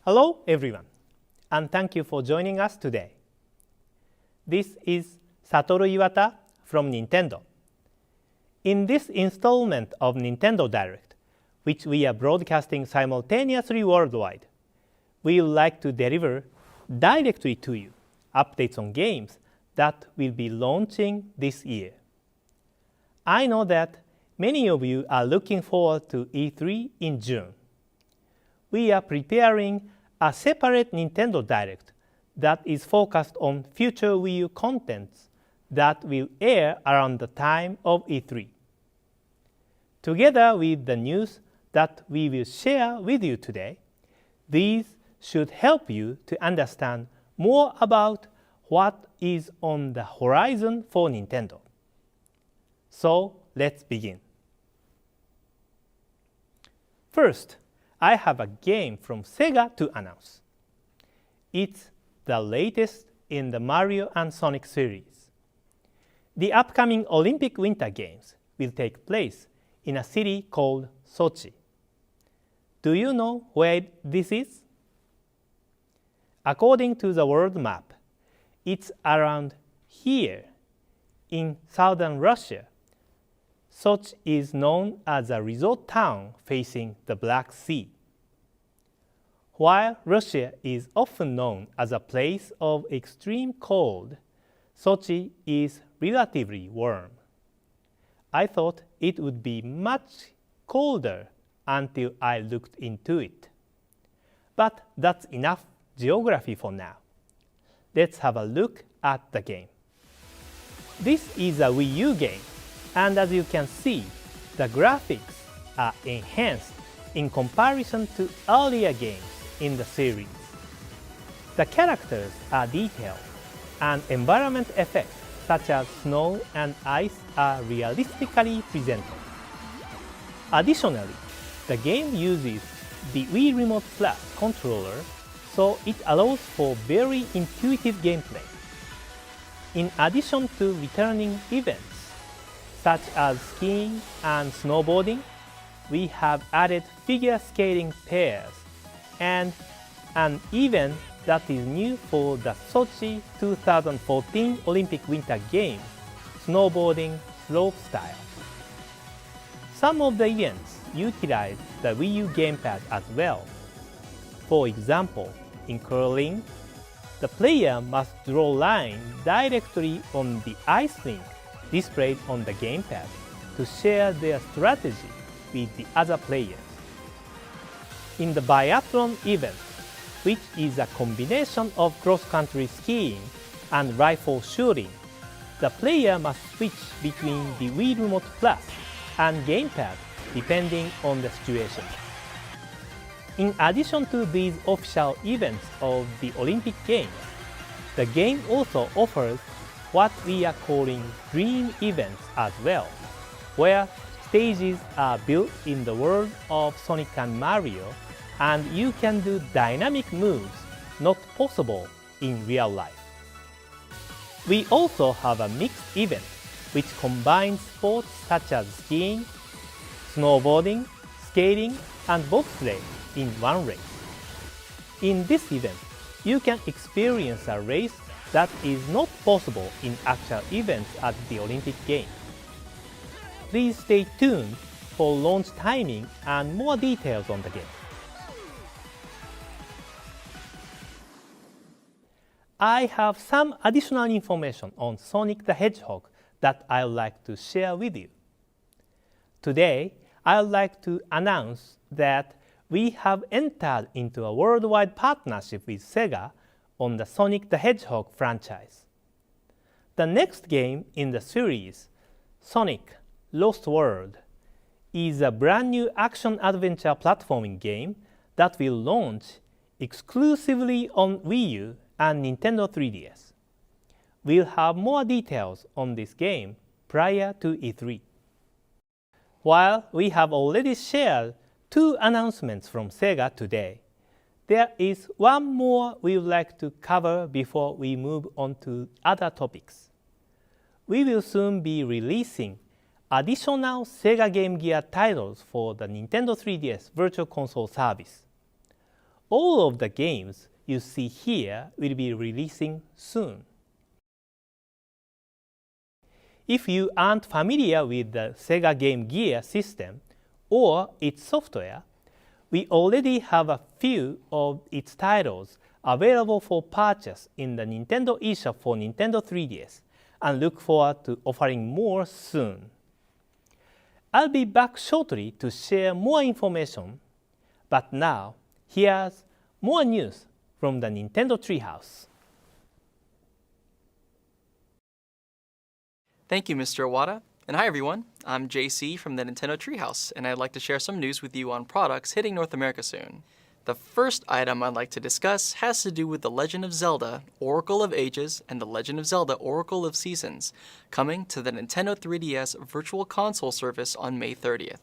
Hello everyone, and thank you for joining us today. This is Satoru Iwata from Nintendo. In this installment of Nintendo Direct, which we are broadcasting simultaneously worldwide, we would like to deliver directly to you updates on games that will be launching this year. I know that many of you are looking forward to E3 in June. We are preparing a separate Nintendo Direct that is focused on future Wii U contents that will air around the time of E3. Together with the news that we will share with you today, these should help you to understand more about what is on the horizon for Nintendo. So let's begin. First, I have a game from Sega to announce. It's the latest in the Mario and Sonic series. The upcoming Olympic Winter Games will take place in a city called Sochi. Do you know where this is? According to the world map, it's around here in southern Russia. Sochi is known as a resort town facing the Black Sea. While Russia is often known as a place of extreme cold, Sochi is relatively warm. I thought it would be much colder until I looked into it. But that's enough geography for now. Let's have a look at the game. This is a Wii U game, and as you can see, the graphics are enhanced in comparison to earlier games in the series. The characters are detailed, and environment effects such as snow and ice are realistically presented. Additionally, the game uses the Wii Remote Plus controller, so it allows for very intuitive gameplay. In addition to returning events such as skiing and snowboarding, we have added figure skating pairs and an event that is new for the Sochi 2014 Olympic Winter Games, snowboarding slopestyle. Some of the events utilize the Wii U gamepad as well. For example, in curling, the player must draw lines directly on the ice rink displayed on the gamepad to share their strategy with the other players. In the biathlon event, which is a combination of cross-country skiing and rifle shooting, the player must switch between the Wii Remote Plus and gamepad depending on the situation. In addition to these official events of the Olympic Games, the game also offers what we are calling dream events as well, where stages are built in the world of Sonic and Mario, and you can do dynamic moves not possible in real life. We also have a mixed event which combines sports such as skiing, snowboarding, skating, and bobsleigh in one race. In this event, you can experience a race that is not possible in actual events at the Olympic Games. Please stay tuned for launch timing and more details on the game. I have some additional information on Sonic the Hedgehog that I would like to share with you. Today, I would like to announce that we have entered into a worldwide partnership with Sega on the Sonic the Hedgehog franchise. The next game in the series, Sonic Lost World, is a brand new action-adventure platforming game that will launch exclusively on Wii U and Nintendo 3DS. We'll have more details on this game prior to E3. While we have already shared 2 announcements from Sega today, there is one more we would like to cover before we move on to other topics. We will soon be releasing additional Sega Game Gear titles for the Nintendo 3DS Virtual Console service. All of the games you see here will be releasing soon. If you aren't familiar with the Sega Game Gear system or its software, we already have a few of its titles available for purchase in the Nintendo eShop for Nintendo 3DS and look forward to offering more soon. I'll be back shortly to share more information, but now here's more news from the Nintendo Treehouse. Thank you, Mr. Iwata. And hi everyone, I'm JC from the Nintendo Treehouse, and I'd like to share some news with you on products hitting North America soon. The first item I'd like to discuss has to do with The Legend of Zelda Oracle of Ages and The Legend of Zelda Oracle of Seasons, coming to the Nintendo 3DS Virtual Console service on May 30th.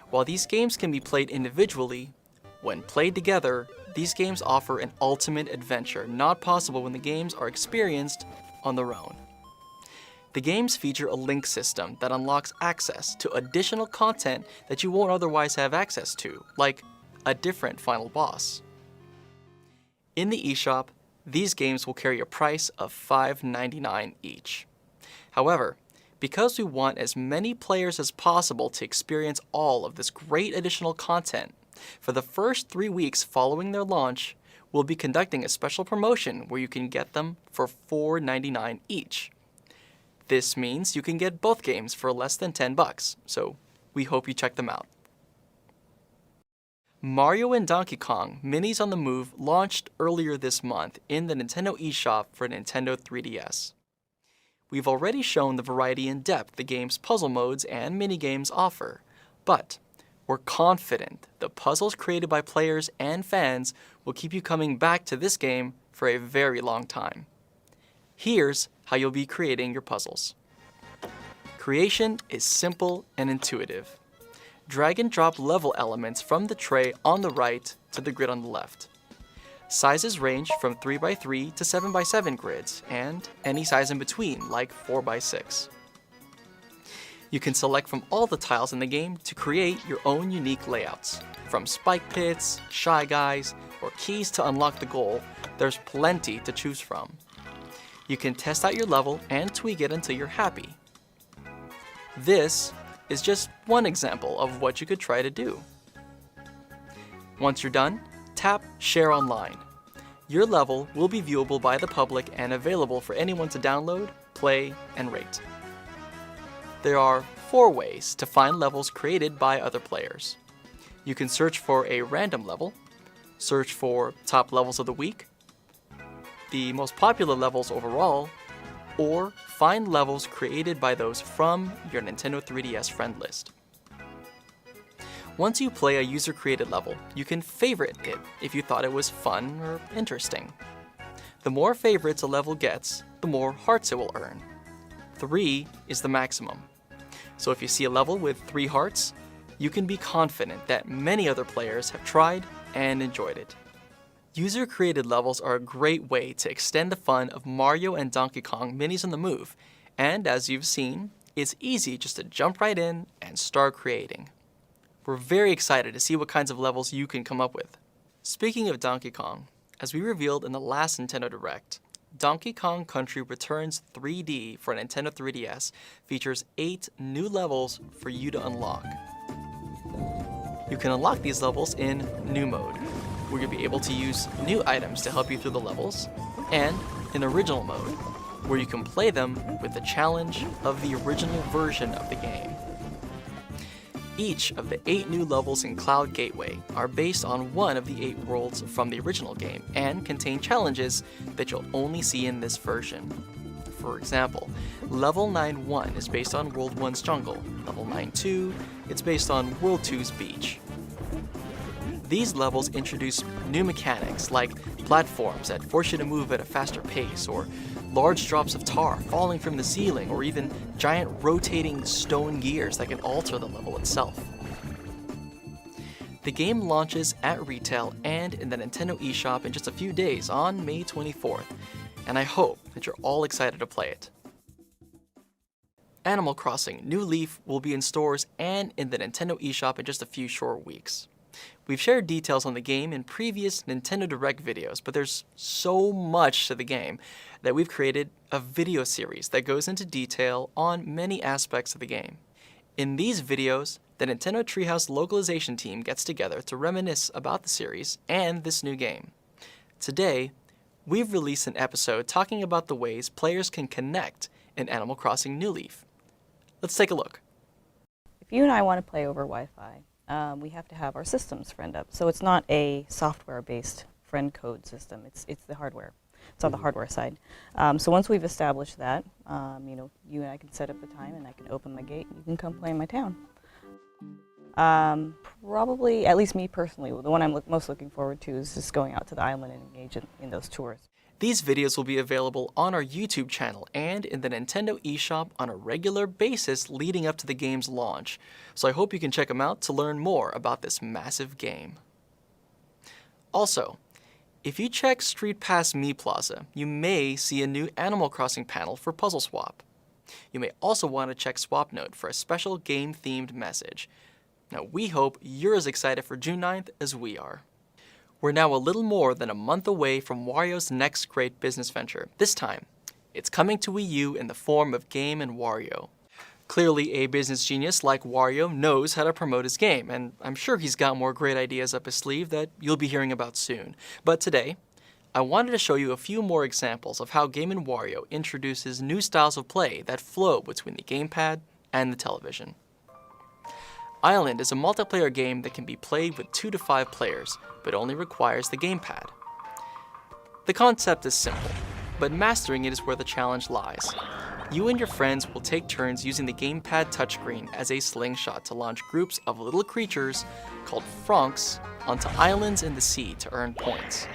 While these games can be played individually, when played together, these games offer an ultimate adventure not possible when the games are experienced on their own. The games feature a link system that unlocks access to additional content that you won't otherwise have access to, like a different final boss. In the eShop, these games will carry a price of $5.99 each. However, because we want as many players as possible to experience all of this great additional content, for the first 3 weeks following their launch, we'll be conducting a special promotion where you can get them for $4.99 each. This means you can get both games for less than $10, so we hope you check them out. Mario and Donkey Kong Minis on the Move launched earlier this month in the Nintendo eShop for Nintendo 3DS. We've already shown the variety and depth the game's puzzle modes and minigames offer, but we're confident the puzzles created by players and fans will keep you coming back to this game for a very long time. Here's how you'll be creating your puzzles. Creation is simple and intuitive. Drag and drop level elements from the tray on the right to the grid on the left. Sizes range from 3x3 to 7x7 grids, and any size in between, like 4x6. You can select from all the tiles in the game to create your own unique layouts. From spike pits, shy guys, or keys to unlock the goal, there's plenty to choose from. You can test out your level and tweak it until you're happy. This is just one example of what you could try to do. Once you're done, tap Share Online. Your level will be viewable by the public and available for anyone to download, play, and rate. There are 4 ways to find levels created by other players. You can search for a random level, search for top levels of the week, the most popular levels overall, or find levels created by those from your Nintendo 3DS friend list. Once you play a user-created level, you can favorite it if you thought it was fun or interesting. The more favorites a level gets, the more hearts it will earn. 3 is the maximum. So if you see a level with 3 hearts, you can be confident that many other players have tried and enjoyed it. User-created levels are a great way to extend the fun of Mario and Donkey Kong Minis on the Move, and as you've seen, it's easy just to jump right in and start creating. We're very excited to see what kinds of levels you can come up with. Speaking of Donkey Kong, as we revealed in the last Nintendo Direct, Donkey Kong Country Returns 3D for Nintendo 3DS features 8 new levels for you to unlock. You can unlock these levels in New Mode, where you'll be able to use new items to help you through the levels, and in Original Mode, where you can play them with the challenge of the original version of the game. Each of the 8 new levels in Cloud Gateway are based on one of the 8 worlds from the original game and contain challenges that you'll only see in this version. For example, Level 9-1 is based on World 1's jungle, Level 9-2 it's based on World 2's beach. These levels introduce new mechanics like platforms that force you to move at a faster pace, or large drops of tar falling from the ceiling, or even giant rotating stone gears that can alter the level itself. The game launches at retail and in the Nintendo eShop in just a few days on May 24th, and I hope that you're all excited to play it. Animal Crossing New Leaf will be in stores and in the Nintendo eShop in just a few short weeks. We've shared details on the game in previous Nintendo Direct videos, but there's so much to the game that we've created a video series that goes into detail on many aspects of the game. In these videos, the Nintendo Treehouse localization team gets together to reminisce about the series and this new game. Today, we've released an episode talking about the ways players can connect in Animal Crossing New Leaf. Let's take a look. If you and I want to play over Wi-Fi, we have to have our systems friend up. So it's not a software-based friend code system. It's the hardware. It's on the hardware side. So once we've established that, you and I can set up a time, and I can open my gate, and you can come play in my town. Probably, at least me personally, the one I'm most looking forward to is just going out to the island and engage in those tours. These videos will be available on our YouTube channel and in the Nintendo eShop on a regular basis leading up to the game's launch, so I hope you can check them out to learn more about this massive game. Also, if you check Street Pass Me Plaza, you may see a new Animal Crossing panel for Puzzle Swap. You may also want to check SwapNote for a special game-themed message. Now, we hope you're as excited for June 9th as we are. We're now a little more than a month away from Wario's next great business venture. This time, it's coming to Wii U in the form of Game & Wario. Clearly, a business genius like Wario knows how to promote his game, and I'm sure he's got more great ideas up his sleeve that you'll be hearing about soon. But today, I wanted to show you a few more examples of how Game & Wario introduces new styles of play that flow between the gamepad and the television. Island is a multiplayer game that can be played with 2 to 5 players, but only requires the gamepad. The concept is simple, but mastering it is where the challenge lies. You and your friends will take turns using the gamepad touchscreen as a slingshot to launch groups of little creatures called Francs onto islands in the sea to earn points.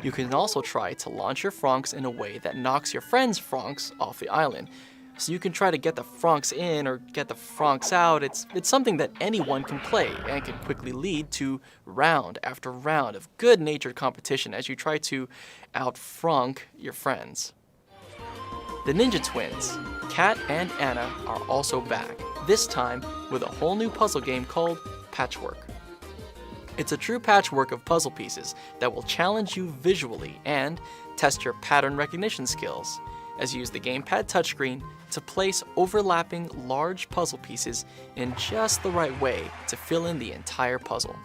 You can also try to launch your Francs in a way that knocks your friends' Francs off the island, so you can try to get the Francs in or get the Francs out. It's something that anyone can play and can quickly lead to round after round of good-natured competition as you try to out-Franc your friends. The Ninja Twins, Kat and Anna, are also back, this time with a whole new puzzle game called Patchwork. It's a true patchwork of puzzle pieces that will challenge you visually and test your pattern recognition skills, as you use the gamepad touchscreen to place overlapping large puzzle pieces in just the right way to fill in the entire puzzle.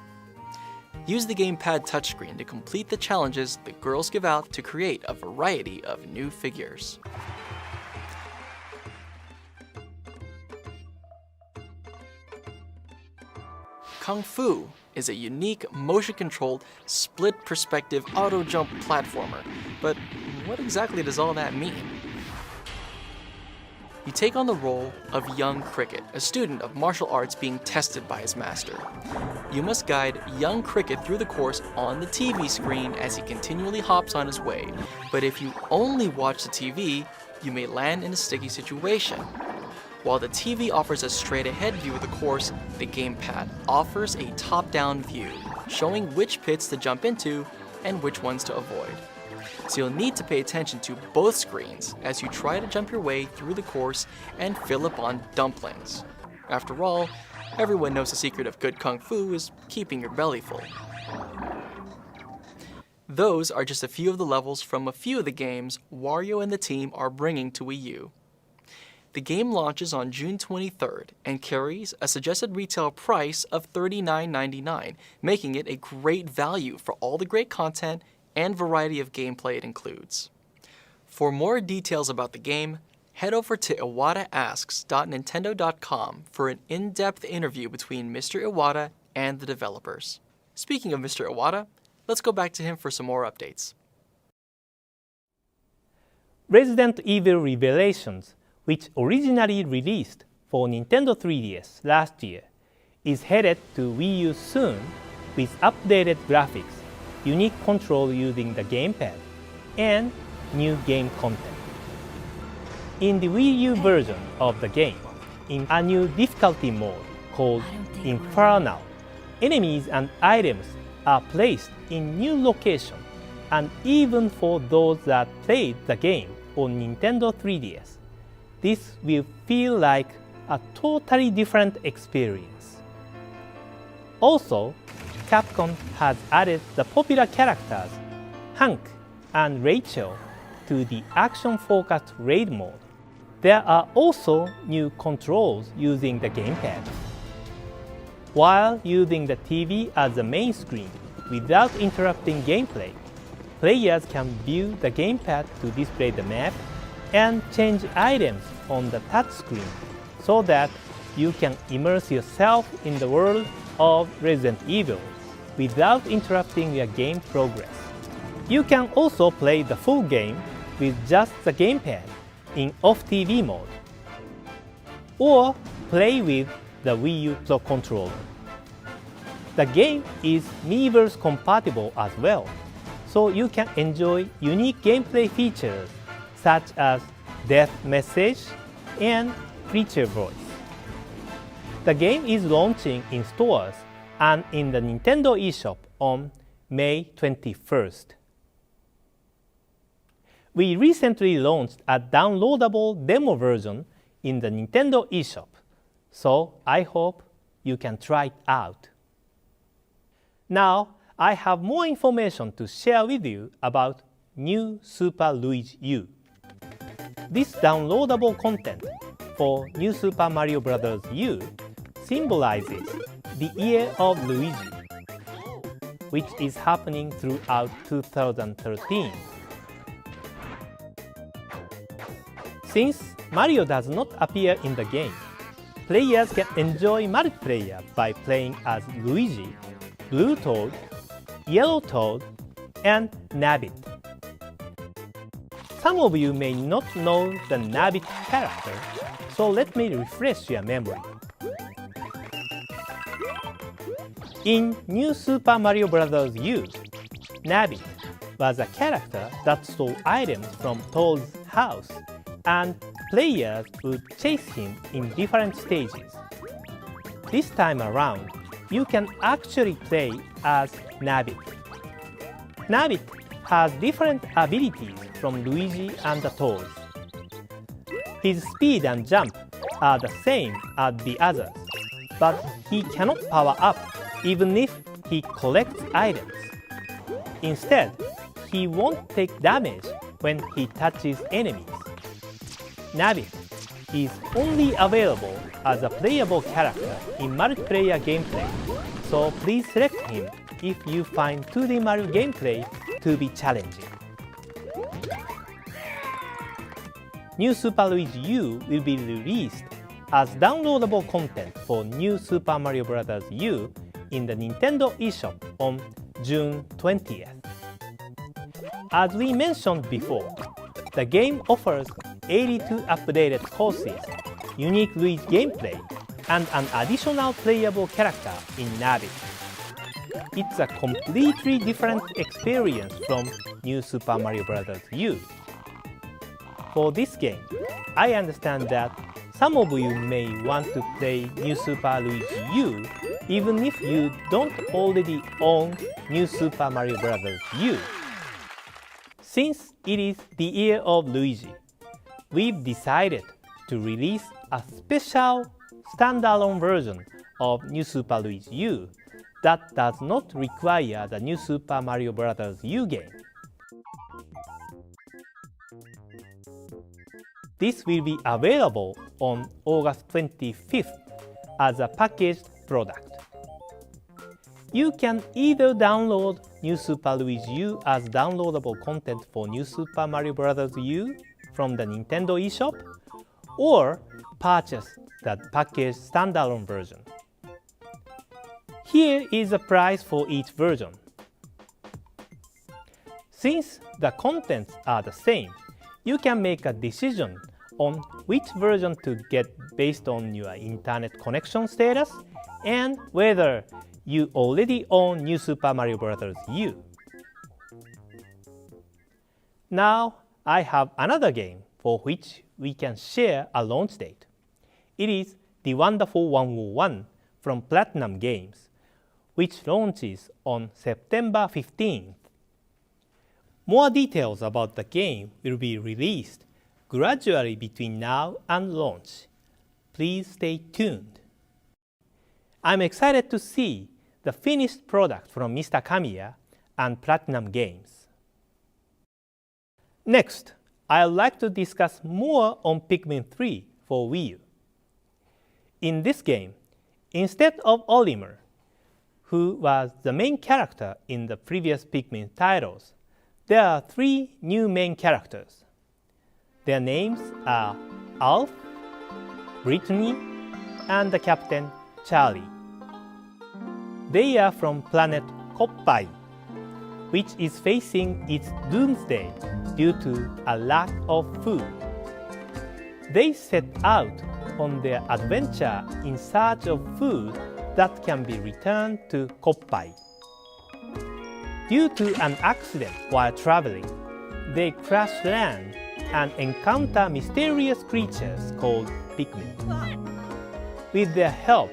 Use the gamepad touchscreen to complete the challenges the girls give out to create a variety of new figures. Kung Fu is a unique, motion-controlled, split-perspective auto-jump platformer, but what exactly does all that mean? You take on the role of young Cricket, a student of martial arts being tested by his master. You must guide young Cricket through the course on the TV screen as he continually hops on his way, but if you only watch the TV, you may land in a sticky situation. While the TV offers a straight-ahead view of the course, the gamepad offers a top-down view, showing which pits to jump into and which ones to avoid. So you'll need to pay attention to both screens as you try to jump your way through the course and fill up on dumplings. After all, everyone knows the secret of good kung fu is keeping your belly full. Those are just a few of the levels from a few of the games Wario and the team are bringing to Wii U. The game launches on June 23rd and carries a suggested retail price of $39.99, making it a great value for all the great content and variety of gameplay it includes. For more details about the game, head over to iwataasks.nintendo.com for an in-depth interview between Mr. Iwata and the developers. Speaking of Mr. Iwata, let's go back to him for some more updates. Resident Evil Revelations, which originally released for Nintendo 3DS last year, is headed to Wii U soon with updated graphics, unique control using the gamepad, and new game content. In the Wii U version of the game, in a new difficulty mode called Infernal, enemies and items are placed in new locations, and even for those that played the game on Nintendo 3DS, this will feel like a totally different experience. Also, Capcom has added the popular characters Hank and Rachel to the action-focused raid mode. There are also new controls using the gamepad. While using the TV as the main screen without interrupting gameplay, players can view the gamepad to display the map and change items on the touchscreen so that you can immerse yourself in the world of Resident Evil without interrupting your game progress. You can also play the full game with just the gamepad in off-TV mode, or play with the Wii U Pro controller. The game is Miiverse compatible as well, so you can enjoy unique gameplay features such as death message and creature voice. The game is launching in stores and in the Nintendo eShop on May 21st. We recently launched a downloadable demo version in the Nintendo eShop, so I hope you can try it out. Now, I have more information to share with you about New Super Luigi U. This downloadable content for New Super Mario Bros. U symbolizes the Year of Luigi, which is happening throughout 2013. Since Mario does not appear in the game, players can enjoy multiplayer by playing as Luigi, Blue Toad, Yellow Toad, and Nabbit. Some of you may not know the Nabbit character, so let me refresh your memory. In New Super Mario Bros. U, Nabbit was a character that stole items from Toad's house, and players would chase him in different stages. This time around, you can actually play as Nabbit. Nabbit has different abilities from Luigi and the Toads. His speed and jump are the same as the others, but he cannot power up even if he collects items. Instead, he won't take damage when he touches enemies. Nabbit is only available as a playable character in multiplayer gameplay, so please select him if you find 2D Mario gameplay to be challenging. New Super Luigi U will be released as downloadable content for New Super Mario Bros. U in the Nintendo eShop on June 20th. As we mentioned before, the game offers 82 updated courses, unique Luigi gameplay, and an additional playable character in Nabbit. It's a completely different experience from New Super Mario Bros. U. For this game, I understand that some of you may want to play New Super Luigi U even if you don't already own New Super Mario Bros. U. Since it is the Year of Luigi, we've decided to release a special standalone version of New Super Luigi U that does not require the New Super Mario Bros. U game. This will be available on August 25th as a packaged product. You can either download New Super Luigi U as downloadable content for New Super Mario Bros. U from the Nintendo eShop, or purchase the packaged standalone version. Here is the price for each version. Since the contents are the same, you can make a decision on which version to get based on your internet connection status and whether you already own New Super Mario Bros. U. Now, I have another game for which we can share a launch date. It is The Wonderful 101 from Platinum Games, which launches on September 15th. More details about the game will be released gradually between now and launch. Please stay tuned. I'm excited to see the finished product from Mr. Kamiya and Platinum Games. Next, I'd like to discuss more on Pikmin 3 for Wii U. In this game, instead of Olimar, who was the main character in the previous Pikmin titles, there are 3 new main characters. Their names are Alf, Brittany, and the captain, Charlie. They are from planet Koppai, which is facing its doomsday due to a lack of food. They set out on their adventure in search of food that can be returned to Koppai. Due to an accident while traveling, they crash land and encounter mysterious creatures called Pikmin. With their help,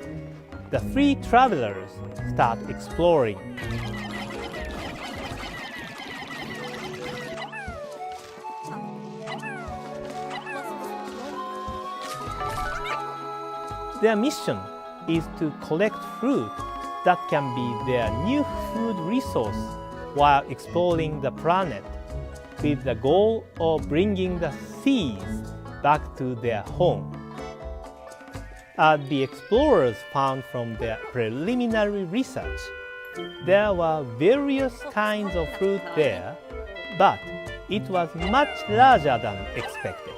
the 3 travelers start exploring. Their mission is to collect fruit that can be their new food resource while exploring the planet, with the goal of bringing the seeds back to their home. As the explorers found from their preliminary research, there were various kinds of fruit there, but it was much larger than expected.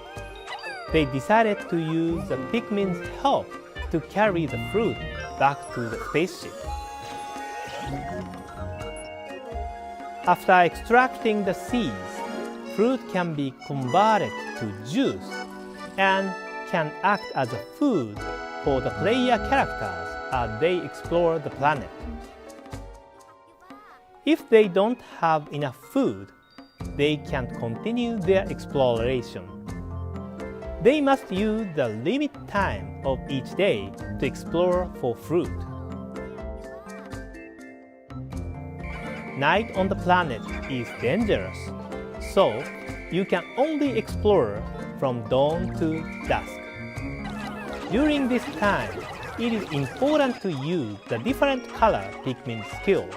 They decided to use the Pikmin's help to carry the fruit back to the spaceship. After extracting the seeds, fruit can be converted to juice and can act as a food for the player characters as they explore the planet. If they don't have enough food, they can't continue their exploration. They must use the limit time of each day to explore for fruit. Night on the planet is dangerous, so you can only explore from dawn to dusk. During this time, it is important to use the different color Pikmin skills.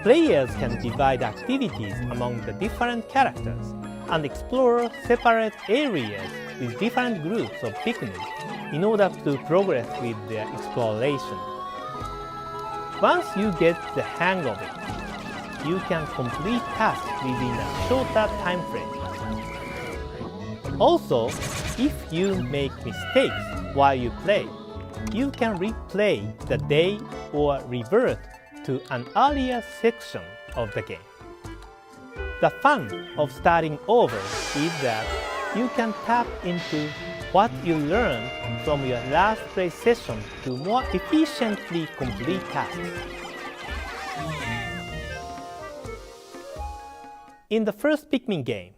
Players can divide activities among the different characters and explore separate areas with different groups of Pikmin in order to progress with their exploration. Once you get the hang of it, you can complete tasks within a shorter time frame. Also, if you make mistakes while you play, you can replay the day or revert to an earlier section of the game. The fun of starting over is that you can tap into what you learned from your last play session to more efficiently complete tasks. In the first Pikmin game,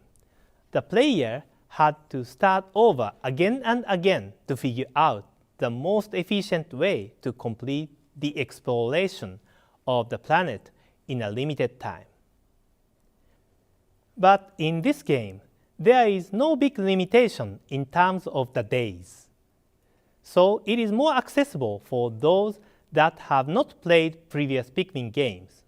the player had to start over again and again to figure out the most efficient way to complete the exploration of the planet in a limited time. But in this game, there is no big limitation in terms of the days. So it is more accessible for those that have not played previous Pikmin games.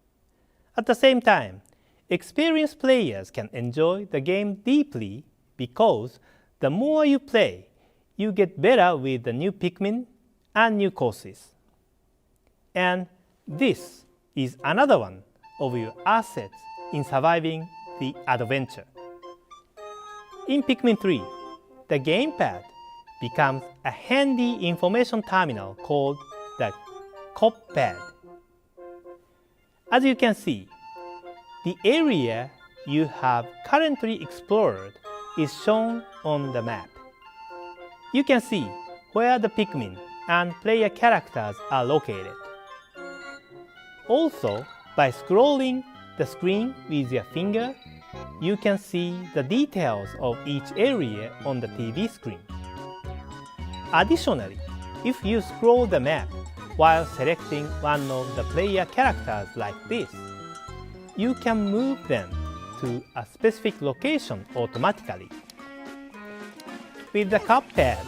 At the same time, experienced players can enjoy the game deeply because the more you play, you get better with the new Pikmin and new courses. And this is another one of your assets in surviving the adventure. In Pikmin 3, the gamepad becomes a handy information terminal called the Coppad. As you can see, the area you have currently explored is shown on the map. You can see where the Pikmin and player characters are located. Also, by scrolling the screen with your finger, you can see the details of each area on the TV screen. Additionally, if you scroll the map while selecting one of the player characters like this, you can move them to a specific location automatically With the Cuphead,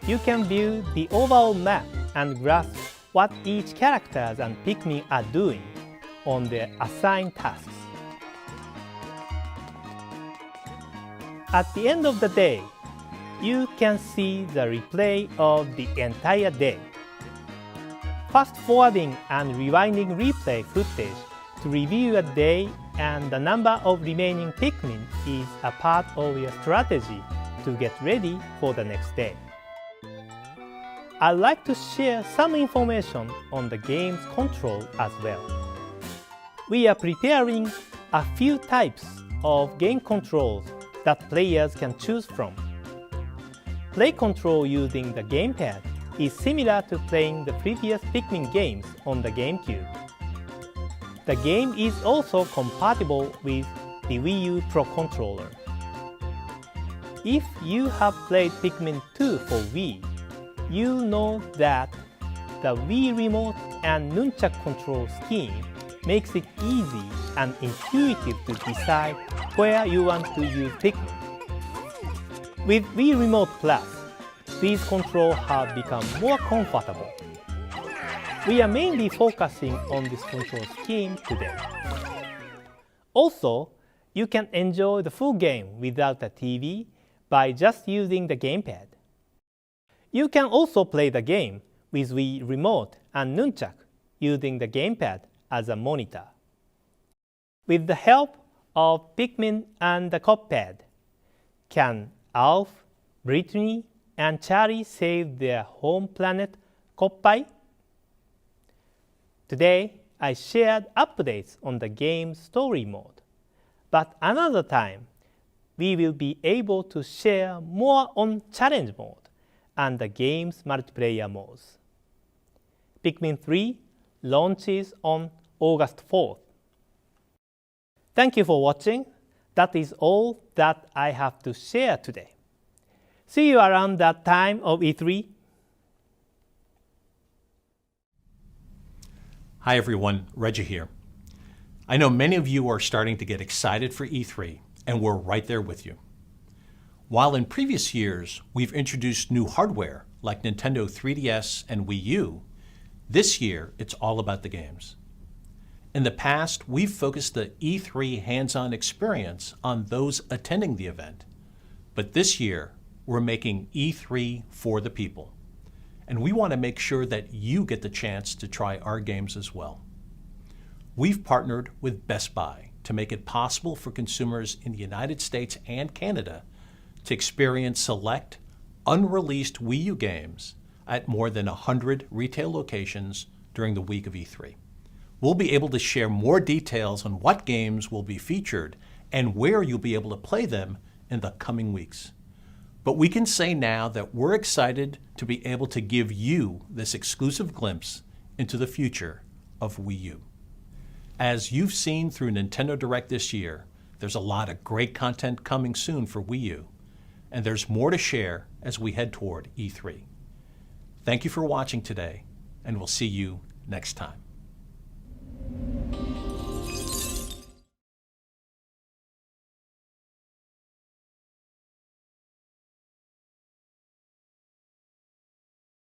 you can view the overall map and grasp what each characters and Pikmin are doing on their assigned tasks. At the end of the day, you can see the replay of the entire day. Fast-forwarding and rewinding replay footage to review a day and the number of remaining Pikmin is a part of your strategy to get ready for the next day. I'd like to share some information on the game's control as well. We are preparing a few types of game controls that players can choose from. Play control using the gamepad is similar to playing the previous Pikmin games on the GameCube. The game is also compatible with the Wii U Pro Controller. If you have played Pikmin 2 for Wii, you know that the Wii Remote and Nunchuk control scheme makes it easy and intuitive to decide where you want to use Pikmin. With Wii Remote Plus, these controls have become more comfortable. We are mainly focusing on this control scheme today. Also, you can enjoy the full game without a TV by just using the gamepad. You can also play the game with Wii Remote and Nunchuk using the gamepad as a monitor. With the help of Pikmin and the Cuphead, can Alf, Brittany, and Charlie save their home planet, Koppai? Today, I shared updates on the game's story mode, but another time, we will be able to share more on challenge mode and the game's multiplayer modes. Pikmin 3 launches on August 4th. Thank you for watching. That is all that I have to share today. See you around that time of E3. Hi everyone, Reggie here. I know many of you are starting to get excited for E3, and we're right there with you. While in previous years we've introduced new hardware like Nintendo 3DS and Wii U, this year it's all about the games. In the past, we've focused the E3 hands-on experience on those attending the event. But this year, we're making E3 for the people. And we want to make sure that you get the chance to try our games as well. We've partnered with Best Buy to make it possible for consumers in the United States and Canada to experience select, unreleased Wii U games at more than 100 retail locations during the week of E3. We'll be able to share more details on what games will be featured and where you'll be able to play them in the coming weeks. But we can say now that we're excited to be able to give you this exclusive glimpse into the future of Wii U. As you've seen through Nintendo Direct this year, there's a lot of great content coming soon for Wii U, and there's more to share as we head toward E3. Thank you for watching today, and we'll see you next time.